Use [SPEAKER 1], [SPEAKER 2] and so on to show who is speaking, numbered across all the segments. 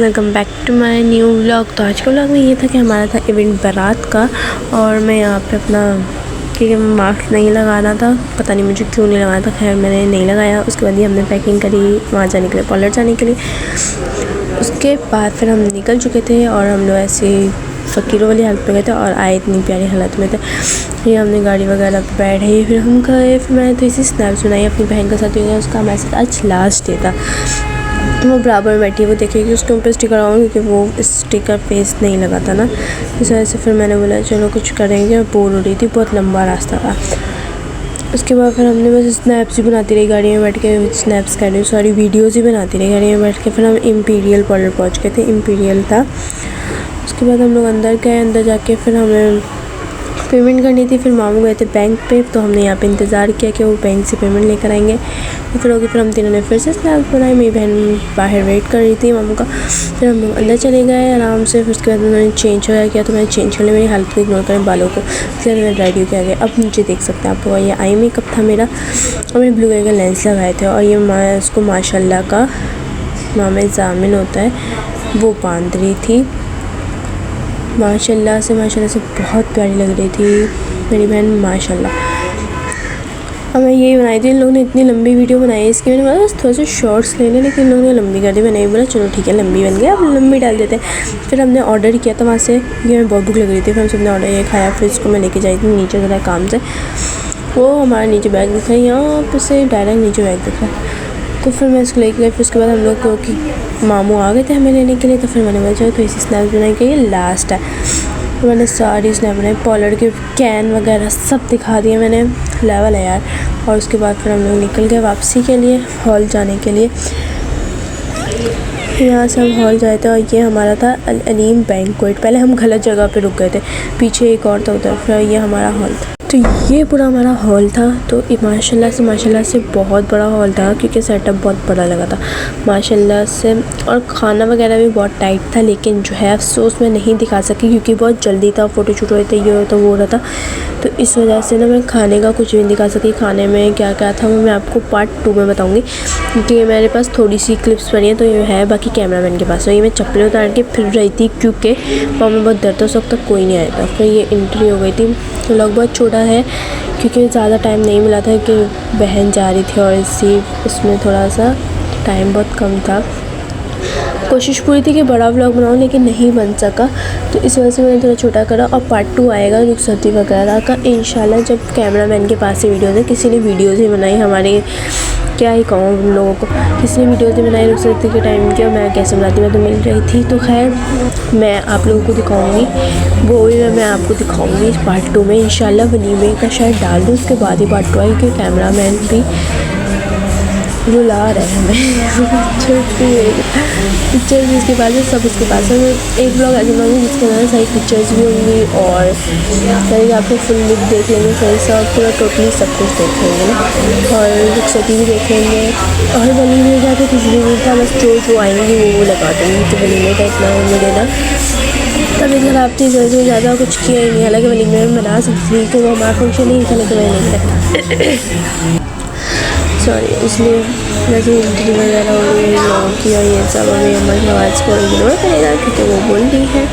[SPEAKER 1] Welcome back to my new vlog. तो आज का व्लॉग में ये था कि हमारा था इवेंट बारात का, और मैं यहाँ पे अपना क्योंकि मास्क नहीं लगाना था, पता नहीं मुझे क्यों नहीं लगाना था, खैर मैंने नहीं लगाया। उसके बाद ही हमने पैकिंग करी वहाँ जाने के लिए, पार्लर जाने के लिए। उसके बाद फिर हम निकल चुके थे और हम लोग ऐसे फ़कीरों वाली हालत में गए थे और आए इतनी प्यारी हालत में थे। फिर हमने गाड़ी वगैरह पर बैठे, फिर हम गए। फिर मैंने तो इसी स्नैप्स बनाई अपनी बहन के साथ। उसका मैसेज आज लास्ट डे था, वो बराबर में बैठी है, वो देखेगी उसके ऊपर स्टिकर आऊँ, क्योंकि वो स्टिकर फेस नहीं लगा था ना, इस वजह से। फिर मैंने बोला चलो कुछ करेंगे, मैं बोर हो रही थी, बहुत लंबा रास्ता था। उसके बाद फिर हमने बस स्नैप्स ही बनाती रही गाड़ी में बैठ के, स्नैप्स कह रही हूँ सॉरी, वीडियोज़ ही बनाती रही गाड़ी में बैठ के। फिर हम इम्पीरियल पार्लर पहुँच गए थे, इम्पीरियल था। उसके बाद हम लोग अंदर गए, अंदर जाके फिर हमें पेमेंट करनी थी। फिर मामू गए थे बैंक पे, तो हमने यहाँ पे इंतज़ार किया कि वो बैंक से पेमेंट लेकर आएंगे। तो फिर होगी, फिर हम तीनों ने फिर से स्नैप बनाए। मेरी बहन बाहर वेट कर रही थी मामू का। फिर हम लोग अंदर चले गए आराम से। फिर उसके बाद उन्होंने चेंज वगैरह किया, तो मैंने चेंज कर लिया, मेरी हालत को इग्नोर करें बालों को। फिर मैंने रेडी होकर आ गया। अब नीचे देख सकते हैं आप लोग, ये आई मेकअप था मेरा, और मैंने ब्लू कलर के लेंस लगाए थे। और ये उसको माशाल्लाह का मामे जामिन होता है, वो बांध रही थी। माशाल्लाह से बहुत प्यारी लग रही थी मेरी बहन, माशाल्लाह। अब मैं यही बनाई थी, इन लोगों ने इतनी लंबी वीडियो बनाई है इसकी। मैंने बोला बस थोड़े से शॉर्ट्स ले लें, लेकिन इन लोगों ने लंबी कर दी। मैंने बोला चलो ठीक है, लंबी बन गई, अब लंबी डाल देते हैं। फिर हमने ऑर्डर किया था वहाँ से, ये हमें बहुत भूख लग रही थी। फिर हम सबने ऑर्डर ये खाया। फिर इसको मैं लेके जाई थी नीचे ज़रा काम से, वो हमारा नीचे बैग दिखा है, यहाँ पर से डायरेक्ट नीचे बैग दिखा है। तो फिर मैं इसको लेके गई। फिर उसके बाद हम लोग को मामू आ गए थे हमें लेने के लिए। तो फिर मैंने बोला तो इसी स्नैप बनाई कि ये लास्ट है। तो मैंने सारी स्नैप बनाई, पार्लर के कैन वगैरह सब दिखा दिए मैंने, लेवल है यार। और उसके बाद फिर हम लोग निकल गए वापसी के लिए, हॉल जाने के लिए। यहाँ से हम हॉल जाए थे, और ये हमारा था अल अलीम बैंक्वेट। पहले हम गलत जगह पे रुक गए थे, पीछे एक और था उधर। फिर ये हमारा हॉल था, तो ये पूरा हमारा हॉल था। तो माशाल्लाह से बहुत बड़ा हॉल था, क्योंकि सेटअप बहुत बड़ा लगा था माशाल्लाह से। और खाना वगैरह भी बहुत टाइट था, लेकिन जो है अफसोस मैं नहीं दिखा सकी, क्योंकि बहुत जल्दी था, फ़ोटो शूट हो रहे थे, ये होता वो हो रहा था। तो इस वजह से ना मैं खाने का कुछ भी नहीं दिखा सकी। खाने में क्या क्या था वो मैं आपको पार्ट 2 में बताऊँगी, क्योंकि मेरे पास थोड़ी सी क्लिप्स बनी है, तो ये है बाकी कैमरामैन के पास। तो ये मैं चप्पलें उतार के फिर रही थी, क्योंकि वहाँ में बहुत दर्द था, उस वक्त तक कोई नहीं आया था। फिर ये एंट्री हो गई थी। तो व्लॉग बहुत छोटा है, क्योंकि ज़्यादा टाइम नहीं मिला था, कि बहन जा रही थी, और इसमें थोड़ा सा टाइम बहुत कम था। कोशिश पूरी थी कि बड़ा व्लॉग बनाऊं, लेकिन नहीं बन सका, तो इस वजह से मैंने थोड़ा छोटा करा। और पार्ट 2 आएगा रुखसती वगैरह का इंशाल्लाह, जब कैमरामैन के पास से वीडियोज़ है। किसी ने वीडियोज़ ही बनाई हमारे, क्या ही कहूँ उन लोगों को, किसी ने वीडियोज़ भी बनाई रुखसती के टाइम की, और मैं कैसे बनाती, मैं तो मिल रही थी। तो खैर मैं आप लोगों को दिखाऊंगी, वो भी मैं आपको दिखाऊंगी पार्ट 2 में इंशाल्लाह। वलीमे का शायद डाल दूँ, उसके बाद ही पार्ट 2 आएगी, कि कैमरामैन भी बुला रहे हैं हमें पिक्चर्स भी उसके पास है, सब उसके पास है। मैं एक ब्लॉग ऐसे बनाऊँगी जिसके अंदर सारी पिक्चर्स भी होंगी, और सारी आपको फुल लुक देख लेंगे, सही सा पूरा टोटली सब कुछ देख लेंगे ना, और रुखसती भी देख लेंगे। और वलीमे का तो कुछ भी नहीं था, बस जो आएंगी वो लगा दूँगी। तो वलीमे का इतना मुझे ना तभी ख़राब थी, इस वजह से ज़्यादा कुछ किया ही नहीं। हालांकि वलीमे में बना सकती थी, तो वो हमारा फंक्शन नहीं था, लेकिन मैंने नहीं रखा सॉरी। इसलिए जैसे इंटरव्यू वगैरह हो गई लोगों की, और ये सब हमें अमर नवाज़ को इग्नोर करेगा, क्योंकि वो बोल रही है।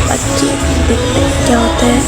[SPEAKER 1] बाकी देखते हैं क्या होता है।